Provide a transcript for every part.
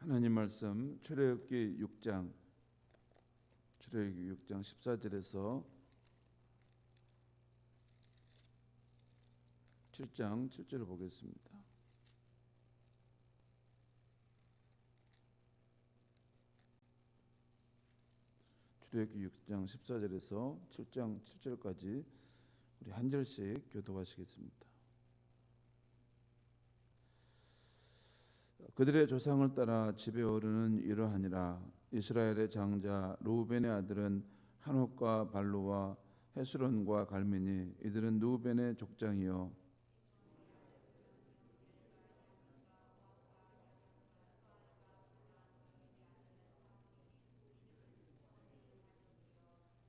하나님 말씀 출애굽기 6장 14절에서 7장 7절을 보겠습니다. 출애굽기 6장 14절에서 7장 7절까지 우리 한 절씩 교독하시겠습니다. 그들의 조상을 따라 집에 오르는 이러하니라. 이스라엘의 장자 루벤의 아들은 한옥과 발루와 헤스론과 갈미니 이들은 루벤의 족장이요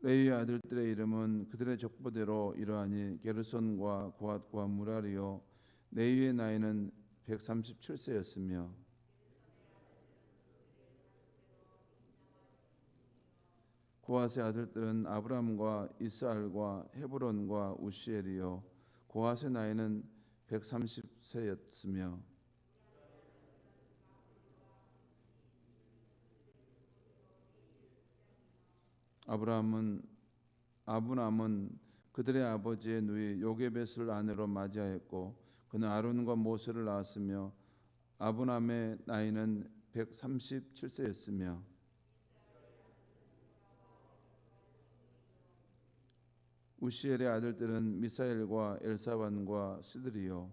레위의 아들들의 이름은 그들의 족보대로 이러하니 게르손과 고핫과 무라리요 레위의 나이는 137세였으며 고핫의 아들들은 아브람과 이스알과 헤브론과 우시엘이요 고핫의 나이는 130세였으며 아브람은 그들의 아버지의 누이 요게벳을 아내로 맞이하였고 그는 아론과 모세를 낳았으며 아브람의 나이는 137세였으며 우시엘의 아들들은 미사엘과 엘사반과 스드리요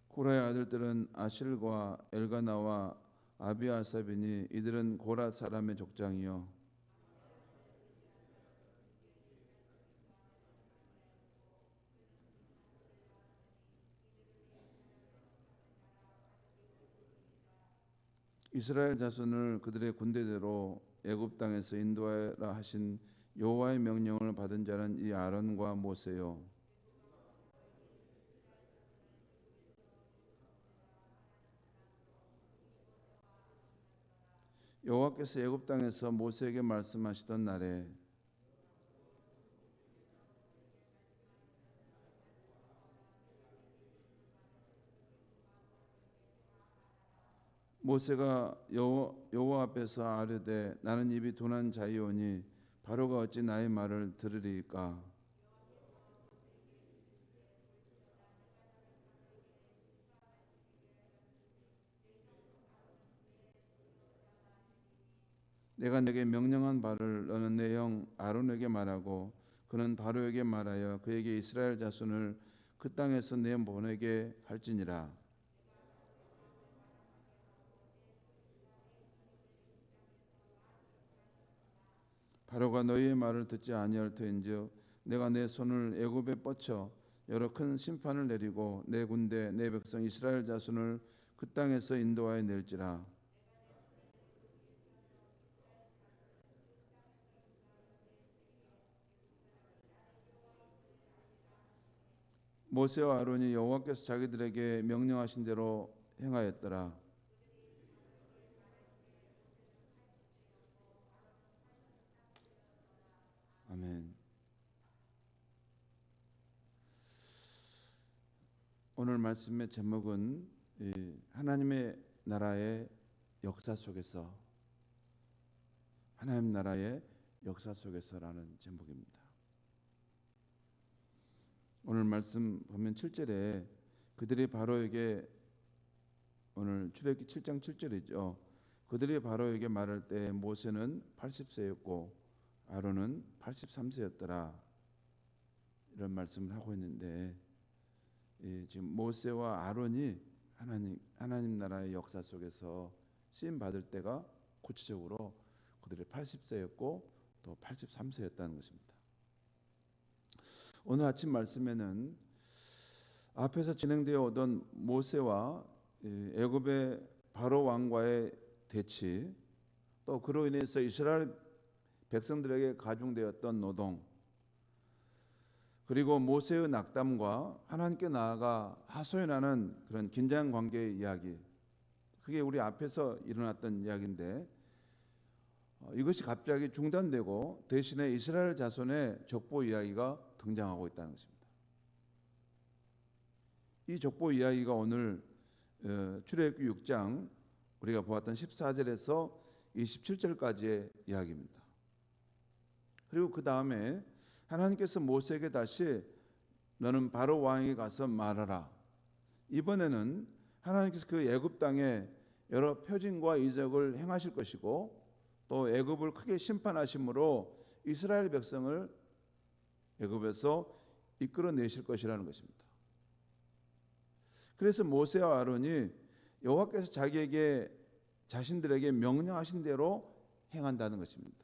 고라의 아들들은 아실과 엘가나와 아비아삽이니 이들은 고라 사람의 족장이요 이스라엘 자손을 그들의 군대대로 애굽 땅에서 인도하라 하신 여호와의 명령을 받은 자는 이 아론과 모세요 여호와께서 애굽 땅에서 모세에게 말씀하시던 날에 모세가 여호와 앞에서 아뢰되 나는 입이 둔한 자이오니 바로가 어찌 나의 말을 들으리이까 내가 내게 명령한 바를 너는 내 형 아론에게 말하고 그는 바로에게 말하여 그에게 이스라엘 자손을 그 땅에서 내보내게 할지니라. 바로가 너희의 말을 듣지 아니할 터인즉 내가 내 손을 애굽에 뻗쳐 여러 큰 심판을 내리고 내 군대 내 백성 이스라엘 자손을 그 땅에서 인도하여 낼지라. 모세와 아론이 여호와께서 자기들에게 명령하신 대로 행하였더라. 아멘. 오늘 말씀의 제목은 하나님의 나라의 역사 속에서 하나님 나라의 역사 속에서라는 제목입니다. 오늘 말씀 보면 7절에 그들이 바로에게 오늘 출애굽기 7장 7절이죠. 그들이 바로에게 말할 때 모세는 80세였고 아론은 83세였더라. 이런 말씀을 하고 있는데 지금 모세와 아론이 하나님 나라의 역사 속에서 쓰임 받을 때가 구체적으로 그들이 80세였고 또 83세였다는 것입니다. 오늘 아침 말씀에는 앞에서 진행되어 오던 모세와 애굽의 바로 왕과의 대치, 또 그로 인해서 이스라엘 백성들에게 가중되었던 노동, 그리고 모세의 낙담과 하나님께 나아가 하소연하는 그런 긴장 관계의 이야기, 그게 우리 앞에서 일어났던 이야기인데 이것이 갑자기 중단되고 대신에 이스라엘 자손의 족보 이야기가 등장하고 있다는 것입니다. 이 족보 이야기가 오늘 출애굽기 6장 우리가 보았던 14절에서 27절까지의 이야기입니다. 그리고 그 다음에 하나님께서 모세에게 다시 너는 바로 왕에게 가서 말하라. 이번에는 하나님께서 그 애굽 땅에 여러 표징과 이적을 행하실 것이고 또 애굽을 크게 심판하심으로 이스라엘 백성을 애굽에서 이끌어내실 것이라는 것입니다. 그래서 모세와 아론이 여호와께서 자신들에게 명령하신 대로 행한다는 것입니다.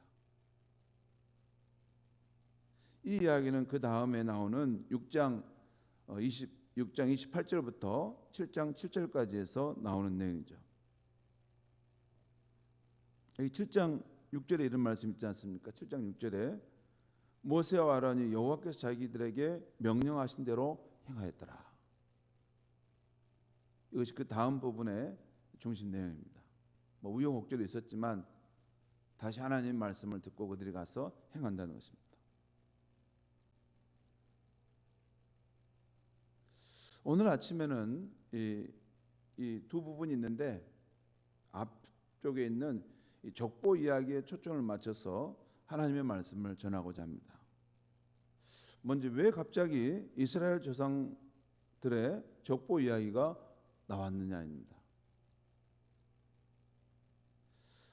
이 이야기는 그 다음에 나오는 6장 28절부터 7장 7절까지 해서 나오는 내용이죠. 여기 7장 6절에 이런 말씀 있지 않습니까? 7장 6절에 모세와 아론이 여호와께서 자기들에게 명령하신 대로 행하였더라. 이것이 그 다음 부분의 중심 내용입니다. 우여곡절이 있었지만 다시 하나님 말씀을 듣고 그들이 가서 행한다는 것입니다. 오늘 아침에는 이 두 부분이 있는데 앞쪽에 있는 이 족보 이야기에 초점을 맞춰서 하나님의 말씀을 전하고자 합니다. 먼저 왜 갑자기 이스라엘 조상들의 족보 이야기가 나왔느냐입니다.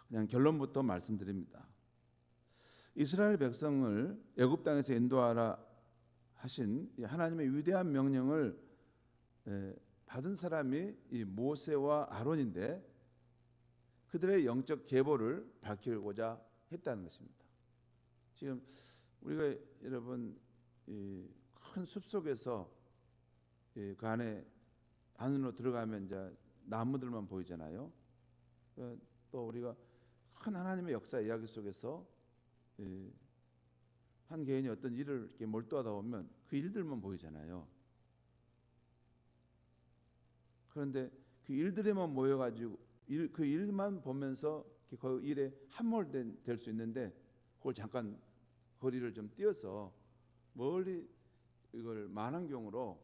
그냥 결론부터 말씀드립니다. 이스라엘 백성을 애굽 땅에서 인도하라 하신 하나님의 위대한 명령을 받은 사람이 이 모세와 아론인데 그들의 영적 계보를 밝히고자 했다는 것입니다. 지금 우리가 여러분 큰 숲속에서 그 안으로 들어가면 이제 나무들만 보이잖아요. 또 우리가 큰 하나님의 역사 이야기 속에서 한 개인이 어떤 일을 이렇게 몰두하다 보면 그 일들만 보이잖아요. 그런데 그 일들에만 모여가지고 그 일만 보면서 그 일에 함몰될 수 있는데 그걸 잠깐 거리를 좀 뛰어서 멀리 이걸 만환경으로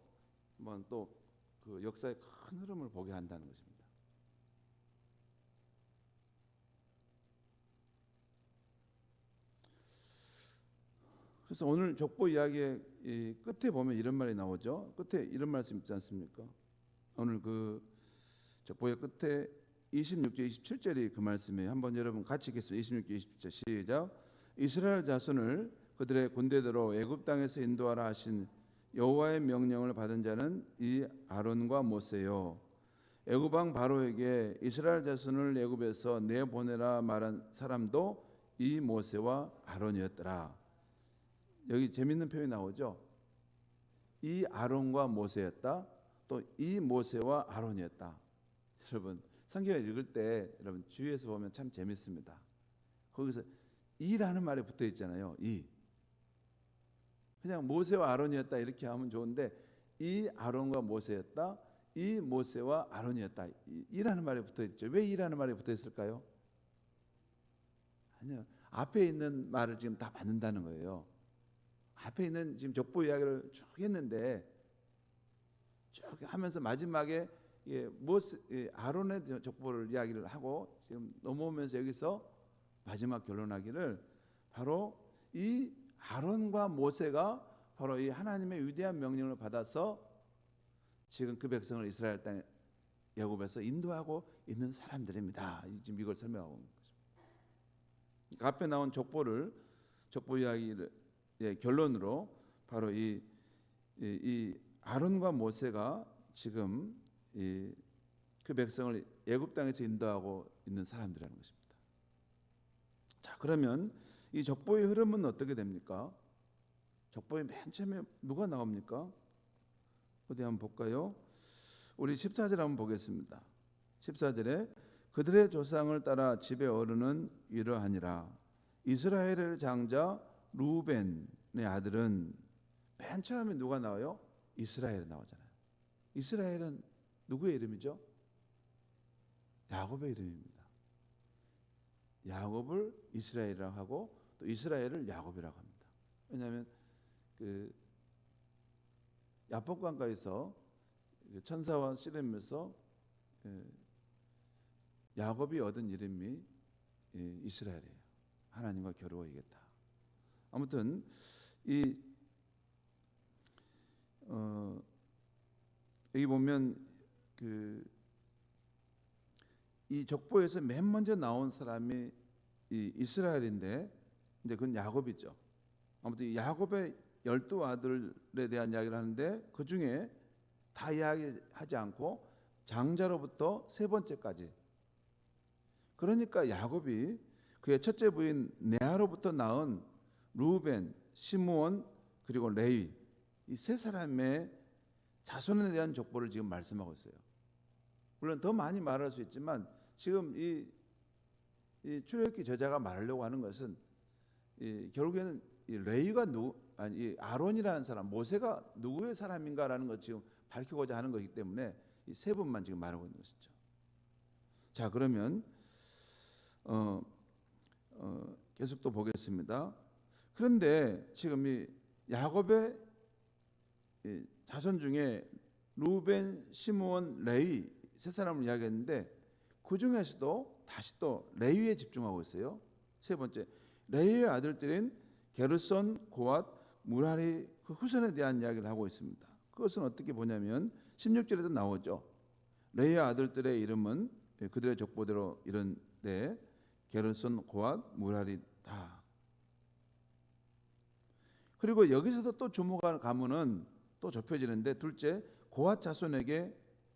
한번 또 그 역사의 큰 흐름을 보게 한다는 것입니다. 그래서 오늘 족보 이야기의 끝에 보면 이런 말이 나오죠. 끝에 이런 말씀 있지 않습니까? 오늘 그 족보의 끝에 26절 27절이 그 말씀이에요. 한번 여러분 같이 읽겠습니다. 26절 27절 시작. 이스라엘 자손을 그들의 군대대로 애굽 땅에서 인도하라 하신 여호와의 명령을 받은 자는 이 아론과 모세요. 애굽 왕 바로에게 이스라엘 자손을 애굽에서 내보내라 말한 사람도 이 모세와 아론이었더라. 여기 재밌는 표현이 나오죠. 이 아론과 모세였다. 또 이 모세와 아론이었다. 여러분 성경을 읽을 때 여러분 주위에서 보면 참 재밌습니다. 거기서 이라는 말이 붙어 있잖아요. 이 그냥 모세와 아론이었다 이렇게 하면 좋은데 이 아론과 모세였다. 이 모세와 아론이었다. 이라는 말이 붙어 있죠. 왜 이라는 말이 붙어 있을까요? 아니요. 앞에 있는 말을 지금 다 받는다는 거예요. 앞에 있는 지금 족보 이야기를 쭉 했는데 쭉 하면서 마지막에 아론의 족보를 이야기를 하고 지금 넘어오면서 여기서 마지막 결론하기를 바로 이 아론과 모세가 바로 이 하나님의 위대한 명령을 받아서 지금 그 백성을 이스라엘 땅 애굽에서 인도하고 있는 사람들입니다. 지금 이걸 설명하고 있는 것입니다. 앞에 나온 족보 이야기의 결론으로 바로 이 아론과 모세가 지금 그 백성을 애굽 땅에서 인도하고 있는 사람들이라는 것입니다. 자, 그러면 이 족보의 흐름은 어떻게 됩니까? 족보의 맨 처음에 누가 나옵니까? 어디 한번 볼까요? 우리 14절 한번 보겠습니다. 14절에 그들의 조상을 따라 집의 어른은 이러하니라. 이스라엘의 장자 루벤의 아들은 맨 처음에 누가 나와요? 이스라엘 나오잖아요. 이스라엘은 누구의 이름이죠? 야곱의 이름입니다. 야곱을 이스라엘이라고 하고 또 이스라엘을 야곱이라고 합니다. 왜냐하면 그 야복강가에서 천사와 씨름에서 야곱이 얻은 이름이 이스라엘이에요. 하나님과 겨루어이겠다. 아무튼 여기 보면 이 족보에서 맨 먼저 나온 사람이 이 이스라엘인데 이제 그건 야곱이죠. 아무튼 이 야곱의 12아들에 대한 이야기를 하는데 그 중에 다 이야기하지 않고 장자로부터 세 번째까지, 그러니까 야곱이 그의 첫째 부인 레아로부터 낳은 루벤, 시므온 그리고 레위, 이 세 사람의 자손에 대한 족보를 지금 말씀하고 있어요. 물론 더 많이 말할 수 있지만 지금 이 출애굽기 저자가 말하려고 하는 것은 결국에는 이 레위가 이 아론이라는 사람, 모세가 누구의 사람인가라는 것 지금 밝히고자 하는 것이기 때문에 이 세 분만 지금 말하고 있는 것이죠. 자, 그러면 계속 또 보겠습니다. 그런데 지금 이 야곱의 자손 중에 루벤, 시므온, 레위 세 사람을 이야기했는데 그 중에서도 다시 또 레위에 집중하고 있어요. 세 번째, 레위의 아들들인 게르손, 고앗, 무라리 그 후손에 대한 이야기를 하고 있습니다. 그것은 어떻게 보냐면 16절에도 나오죠. 레위의 아들들의 이름은 그들의 족보대로 이런데 게르손, 고앗, 무라리 다. 그리고 여기서도 또 주목할 가문은 또 좁혀지는데 둘째, 고앗 자손에게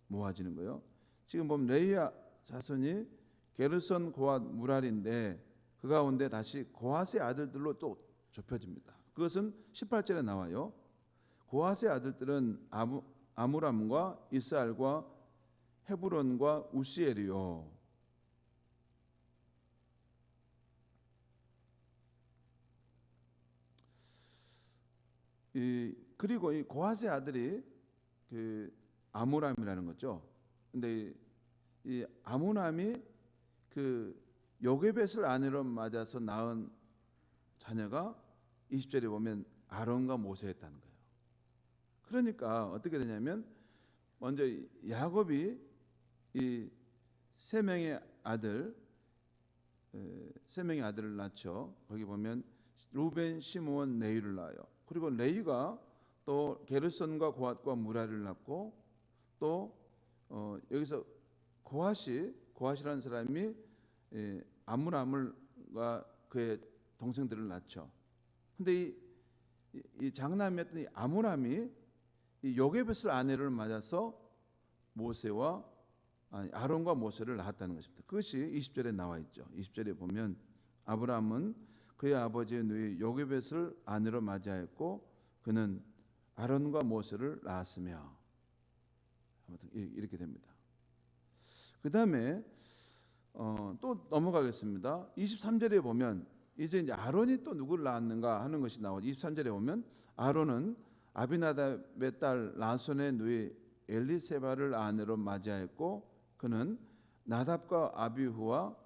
모아지는 거예요. 지금 보면 레위의 자손이 게르손, 고앗, 무라리인데 그 가운데 다시 고앗의 아들들로 또 좁혀집니다. 그것은 18절에 나와요. 고앗의 아들들은 아므람과 이스알과 헤브론과 우시엘이요. 그리고 이 고앗의 아들이 그 아므람이라는 거죠. 근데 이 아므람이 그 요게벳을 아내로 맞아서 낳은 자녀가 20절에 보면 아론과 모세였다는 거예요. 그러니까 어떻게 되냐면 먼저 야곱이 이 세 명의 아들을 낳죠. 거기 보면 루벤, 시므온, 레위를 낳아요. 그리고 레위가 또 게르손과 고앗과 무라리를 낳고 또 여기서 고앗이라는 사람이 아므람과 그의 동생들을 낳죠. 근데 이 장남이었던 이 아므람이 이 요게벳을 아내를 맞아서 아론과 모세를 낳았다는 것입니다. 그것이 20절에 나와 있죠. 20절에 보면 아브람은 그의 아버지의 누이 요게벳을 아내로 맞이하였고 그는 아론과 모세를 낳았으며, 아무튼 이렇게 됩니다. 그 다음에 또 넘어가겠습니다. 23절에 보면 이제 아론이 또 누구를 낳았는가 하는 것이 나오죠. 23절에 보면 아론은 아비나답의 딸 라손의 누이 엘리세바를 아내로 맞이하였고 그는 나답과 아비후와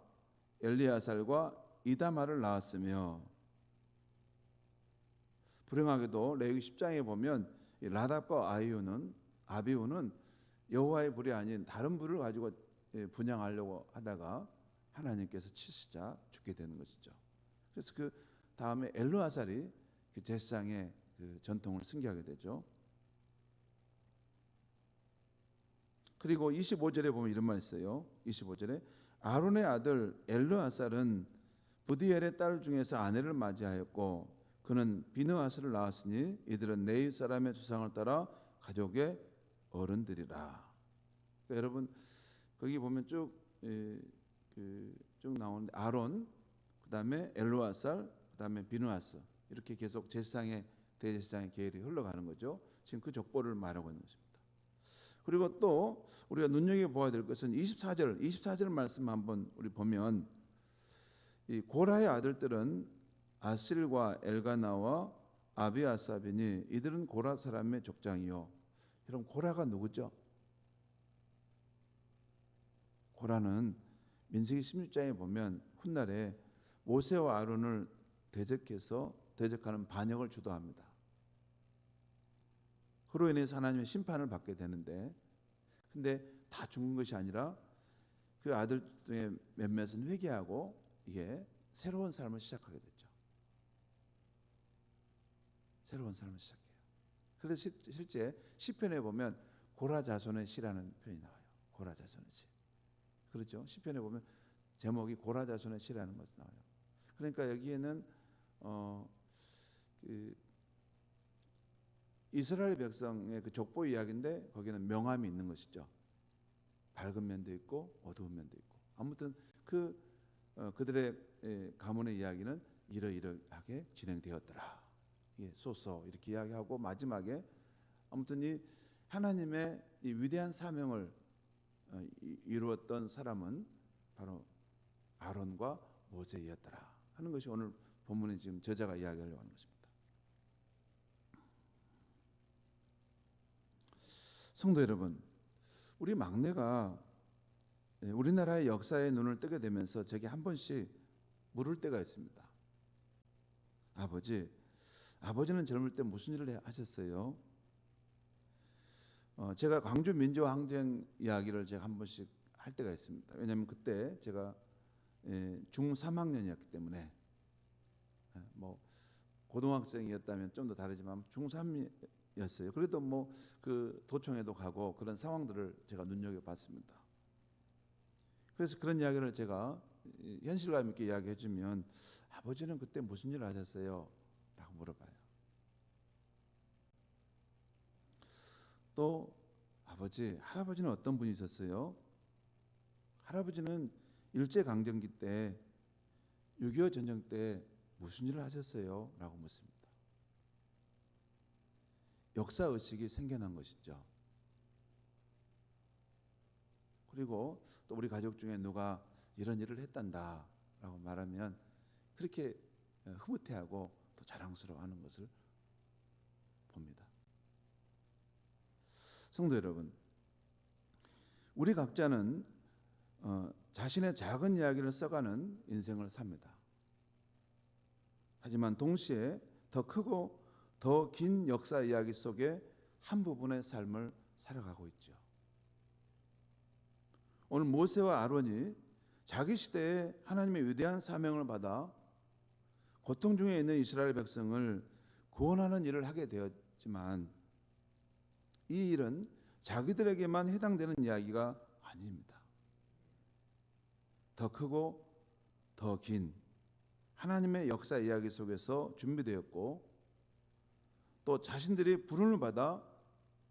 엘리아살과 이다말을 낳았으며, 불행하게도 레위기 10장에 보면 나답과 아비후는 여호와의 불이 아닌 다른 불을 가지고 분향하려고 하다가 하나님께서 치시자 죽게 되는 것이죠. 그래서 그 다음에 엘르아살이 그 제사장의 그 전통을 승계하게 되죠. 그리고 25절에 보면 이런 말 있어요. 25절에 아론의 아들 엘르아살은 부디엘의 딸 중에서 아내를 맞이하였고 그는 비느하스를 낳았으니 이들은 네이 사람의 주상을 따라 가족의 어른들이라. 그러니까 여러분 거기 보면 쭉 나오는데 아론, 그다음에 엘르아살, 그다음에 비느하스 이렇게 계속 대제사장의 계율이 흘러가는 거죠. 지금 그 족보를 말하고 있는 것입니다. 그리고 또 우리가 눈여겨보아야 될 것은 24절 말씀 한번 우리 보면 이 고라의 아들들은 아실과 엘가나와 아비아삽이니 이들은 고라 사람의 족장이요. 여러분 고라가 누구죠? 고라는 민수기 16장에 보면 훗날에 모세와 아론을 대적하는 반역을 주도합니다. 그로 인해서 하나님의 심판을 받게 되는데, 근데 다 죽은 것이 아니라 그 아들 중에 몇몇은 회개하고 이게 새로운 삶을 시작하게 됐죠. 새로운 삶을 시작해요. 그래서 실제 시편에 보면 고라 자손의 시라는 표현이 나와요. 고라 자손의 시. 그렇죠? 시편에 보면 제목이 고라 자손의 시라는 것이 나와요. 그러니까 여기에는 그 이스라엘 백성의 그 족보 이야기인데 거기는 명암이 있는 것이죠. 밝은 면도 있고 어두운 면도 있고. 아무튼 그들의 가문의 이야기는 이러이러하게 진행되었더라. 예, 소서 이렇게 이야기하고 마지막에 아무튼 이 하나님의 이 위대한 사명을 이루었던 사람은 바로 아론과 모세였더라 하는 것이 오늘 본문에 지금 저자가 이야기하려고 하는 것입니다. 성도 여러분, 우리 막내가 우리나라의 역사에 눈을 뜨게 되면서 제게 한 번씩 물을 때가 있습니다. 아버지는 젊을 때 무슨 일을 하셨어요? 제가 광주 민주화 항쟁 이야기를 제가 한 번씩 할 때가 있습니다. 왜냐하면 그때 제가 중3학년이었기 때문에 뭐 고등학생이었다면 좀 더 다르지만 중3이었어요. 그래도 뭐 그 도청에도 가고 그런 상황들을 제가 눈여겨봤습니다. 그래서 그런 이야기를 제가 현실감 있게 이야기해주면 아버지는 그때 무슨 일을 하셨어요? 라고 물어봐요. 또 할아버지는 어떤 분이셨어요? 할아버지는 일제강점기 때 6.25 전쟁 때 무슨 일을 하셨어요? 라고 묻습니다. 역사의식이 생겨난 것이죠. 그리고 또 우리 가족 중에 누가 이런 일을 했단다 라고 말하면 그렇게 흐뭇해하고 또 자랑스러워하는 것을 봅니다. 성도 여러분, 우리 각자는 자신의 작은 이야기를 써가는 인생을 삽니다. 하지만 동시에 더 크고 더 긴 역사 이야기 속에 한 부분의 삶을 살아가고 있죠. 오늘 모세와 아론이 자기 시대에 하나님의 위대한 사명을 받아 고통 중에 있는 이스라엘 백성을 구원하는 일을 하게 되었지만 이 일은 자기들에게만 해당되는 이야기가 아닙니다. 더 크고 더 긴 하나님의 역사 이야기 속에서 준비되었고 또 자신들이 부름을 받아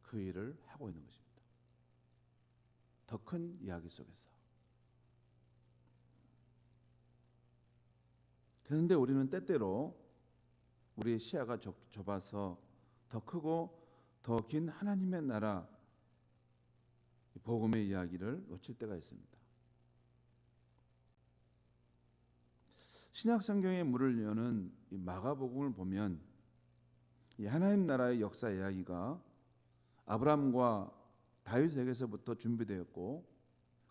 그 일을 하고 있는 것입니다. 더 큰 이야기 속에서. 그런데 우리는 때때로 우리의 시야가 좁아서 더 크고 더 긴 하나님의 나라 복음의 이야기를 놓칠 때가 있습니다. 신약 성경의 문을 여는 이 마가복음을 보면 이 하나님 나라의 역사 이야기가 아브라함과 다윗에게서부터 준비되었고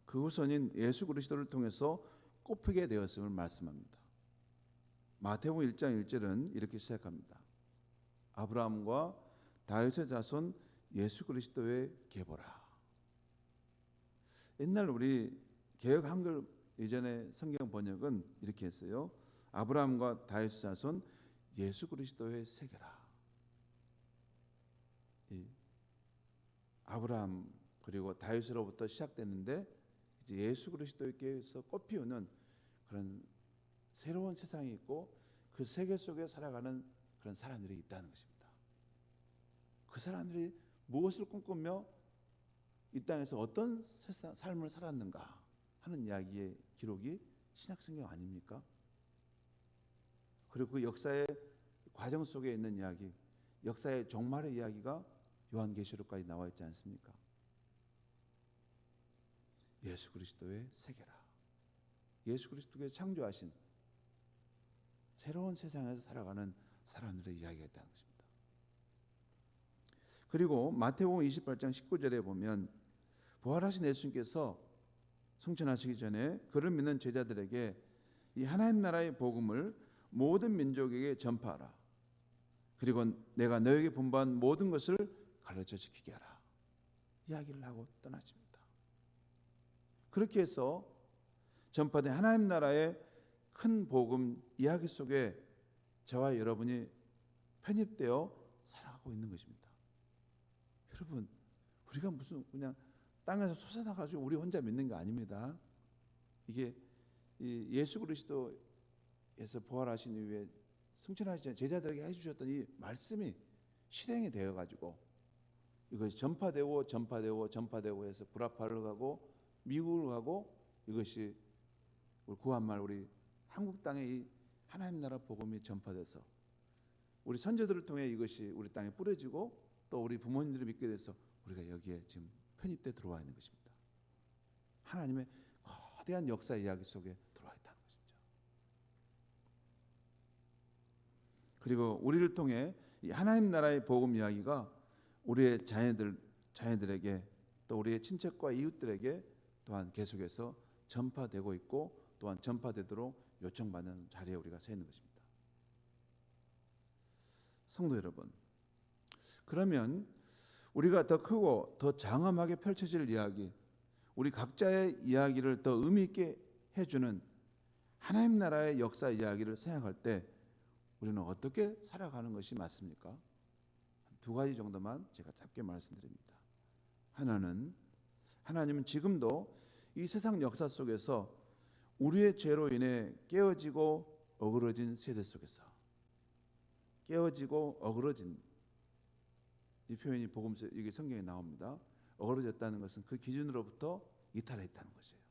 그 후손인 예수 그리스도를 통해서 꼽히게 되었음을 말씀합니다. 마태복음 1장 1절은 이렇게 시작합니다. 아브라함과 다윗의 자손 예수 그리스도의 계보라. 옛날 우리 개역 한글 이전의 성경 번역은 이렇게 했어요. 아브라함과 다윗의 자손 예수 그리스도의 세계라. 아브라함 그리고 다윗으로부터 시작됐는데 이제 예수 그리스도께서 꽃피우는 그런 새로운 세상이 있고 그 세계 속에 살아가는 그런 사람들이 있다는 것입니다. 그 사람들이 무엇을 꿈꾸며 이 땅에서 어떤 삶을 살았는가 하는 이야기의 기록이 신약성경 아닙니까? 그리고 그 역사의 과정 속에 있는 이야기, 역사의 종말의 이야기가 요한계시록까지 나와 있지 않습니까? 예수 그리스도의 세계라. 예수 그리스도께서 창조하신 새로운 세상에서 살아가는 사람들의 이야기가 있다는 것입니다. 그리고 마태복음 28장 19절에 보면 부활하신 예수님께서 승천하시기 전에 그를 믿는 제자들에게 이 하나님 나라의 복음을 모든 민족에게 전파하라. 그리고 내가 너에게 분부한 모든 것을 가르쳐 지키게 하라. 이야기를 하고 떠나십니다. 그렇게 해서 전파된 하나님 나라의 큰 복음 이야기 속에 저와 여러분이 편입되어 살아가고 있는 것입니다. 여러분, 우리가 무슨 그냥 땅에서 솟아나가지고 우리 혼자 믿는 게 아닙니다. 이게 예수 그리스도에서 부활하신 이후에 승천하시자 제자들에게 해주셨던 이 말씀이 실행이 되어가지고 이것이 전파되고 해서 브라파를 가고 미국을 가고 이것이 우리 구한말 우리 한국 땅에 이 하나님 나라 복음이 전파돼서 우리 선조들을 통해 이것이 우리 땅에 뿌려지고 또 우리 부모님들이 믿게 돼서 우리가 여기에 지금 편입돼 들어와 있는 것입니다. 하나님의 거대한 역사 이야기 속에 들어와 있다는 것이죠. 그리고 우리를 통해 이 하나님 나라의 복음 이야기가 우리의 자녀들에게 또 우리의 친척과 이웃들에게 또한 계속해서 전파되고 있고 또한 전파되도록 요청받는 자리에 우리가 서 있는 것입니다. 성도 여러분, 그러면 우리가 더 크고 더 장엄하게 펼쳐질 이야기, 우리 각자의 이야기를 더 의미 있게 해주는 하나님 나라의 역사 이야기를 생각할 때 우리는 어떻게 살아가는 것이 맞습니까? 두 가지 정도만 제가 짧게 말씀드립니다. 하나는 하나님은 지금도 이 세상 역사 속에서 우리의 죄로 인해 깨어지고 어그러진 세대 속에서 깨어지고 어그러진 이 표현이 복음서 이게 성경에 나옵니다. 어그러졌다는 것은 그 기준으로부터 이탈했다는 것이에요.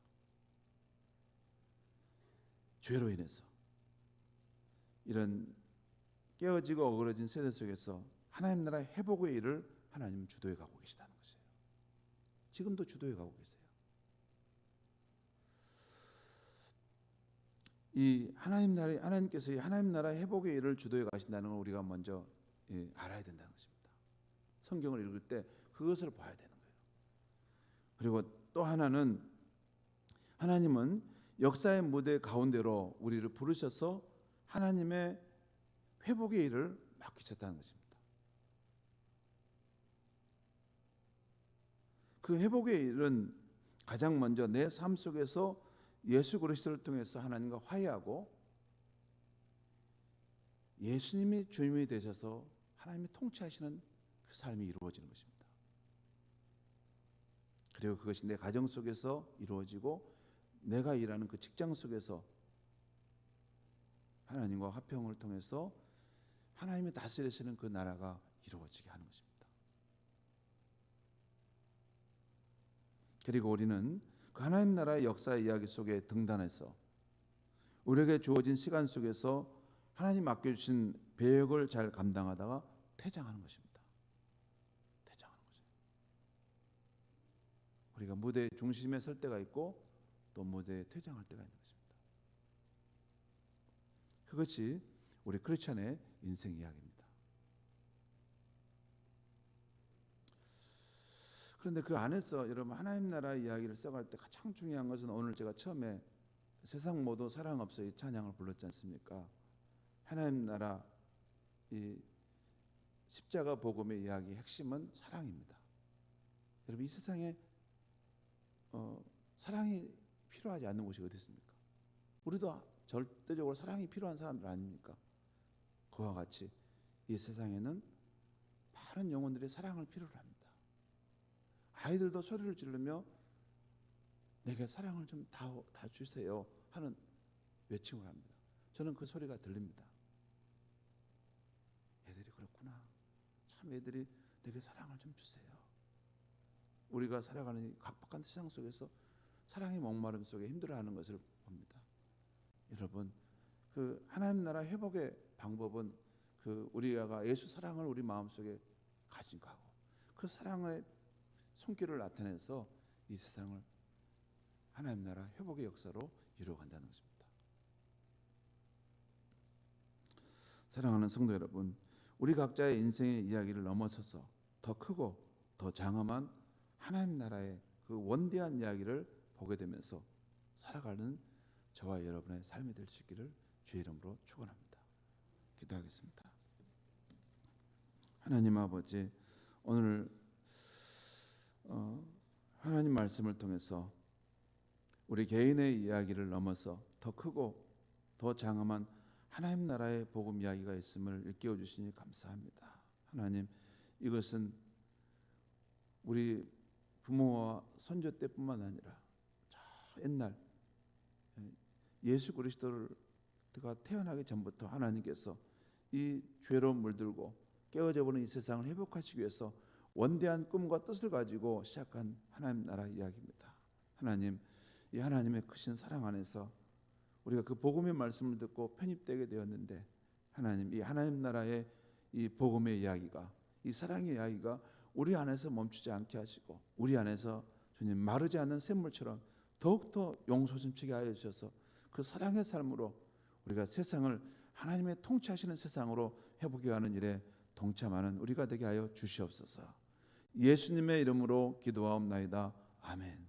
죄로 인해서 이런 깨어지고 어그러진 세대 속에서 하나님 나라의 회복의 일을 하나님은 주도해 가고 계시다는 것이에요. 지금도 주도해 가고 계세요. 이 하나님께서 이 하나님 나라 회복의 일을 주도해 가신다는 걸 우리가 먼저 알아야 된다는 것입니다. 성경을 읽을 때 그것을 봐야 되는 거예요. 그리고 또 하나는 하나님은 역사의 무대 가운데로 우리를 부르셔서 하나님의 회복의 일을 맡기셨다는 것입니다. 그 회복의 일은 가장 먼저 내 삶 속에서 예수 그리스도를 통해서 하나님과 화해하고 예수님이 주님이 되셔서 하나님이 통치하시는 그 삶이 이루어지는 것입니다. 그리고 그것이 내 가정 속에서 이루어지고 내가 일하는 그 직장 속에서 하나님과 화평을 통해서 하나님이 다스리시는 그 나라가 이루어지게 하는 것입니다. 그리고 우리는 그 하나님 나라의 역사의 이야기 속에 등단해서 우리에게 주어진 시간 속에서 하나님 맡겨주신 배역을 잘 감당하다가 퇴장하는 것입니다. 퇴장하는 거죠. 우리가 무대의 중심에 설 때가 있고 또 무대에 퇴장할 때가 있는 것입니다. 그것이 우리 크리스천의 인생 이야기입니다. 그런데 그 안에서 여러분 하나님 나라 이야기를 써갈 때 가장 중요한 것은 오늘 제가 처음에 세상 모두 사랑 없어 이 찬양을 불렀지 않습니까? 하나님 나라 이 십자가 복음의 이야기 핵심은 사랑입니다. 여러분 이 세상에 사랑이 필요하지 않는 곳이 어디 있습니까? 우리도 절대적으로 사랑이 필요한 사람들 아닙니까? 그와 같이 이 세상에는 많은 영혼들이 사랑을 필요로 합니다. 아이들도 소리를 지르며 내게 사랑을 좀 다 주세요 하는 외침을 합니다. 저는 그 소리가 들립니다. 애들이 그렇구나. 참 애들이 내게 사랑을 좀 주세요. 우리가 살아가는 이 각박한 세상 속에서 사랑의 목마름 속에 힘들어하는 것을 봅니다. 여러분, 그 하나님 나라 회복의 방법은 그 우리가 예수 사랑을 우리 마음속에 가지고 가고 그 사랑의 손길을 나타내서 이 세상을 하나님 나라 회복의 역사로 이루어간다는 것입니다. 사랑하는 성도 여러분, 우리 각자의 인생의 이야기를 넘어서서 더 크고 더 장엄한 하나님 나라의 그 원대한 이야기를 보게 되면서 살아가는 저와 여러분의 삶이 될 수 있기를 주의 이름으로 축원합니다. 기도하겠습니다. 하나님 아버지, 오늘 하나님 말씀을 통해서 우리 개인의 이야기를 넘어서 더 크고 더 장엄한 하나님 나라의 복음 이야기가 있음을 일깨워 주시니 감사합니다. 하나님, 이것은 우리 부모와 손자 때뿐만 아니라 저 옛날 예수 그리스도가 태어나기 전부터 하나님께서 이 죄로 물들고 깨어져 버린 이 세상을 회복하시기 위해서 원대한 꿈과 뜻을 가지고 시작한 하나님 나라 이야기입니다. 하나님, 이 하나님의 크신 사랑 안에서 우리가 그 복음의 말씀을 듣고 편입되게 되었는데, 하나님, 이 하나님 나라의 이 복음의 이야기가, 이 사랑의 이야기가 우리 안에서 멈추지 않게 하시고 우리 안에서 주님 마르지 않는 샘물처럼 더욱더 용솟음치게 하여 주셔서 그 사랑의 삶으로 우리가 세상을 하나님의 통치하시는 세상으로 회복해가는 일에 동참하는 우리가 되게 하여 주시옵소서. 예수님의 이름으로 기도하옵나이다. 아멘.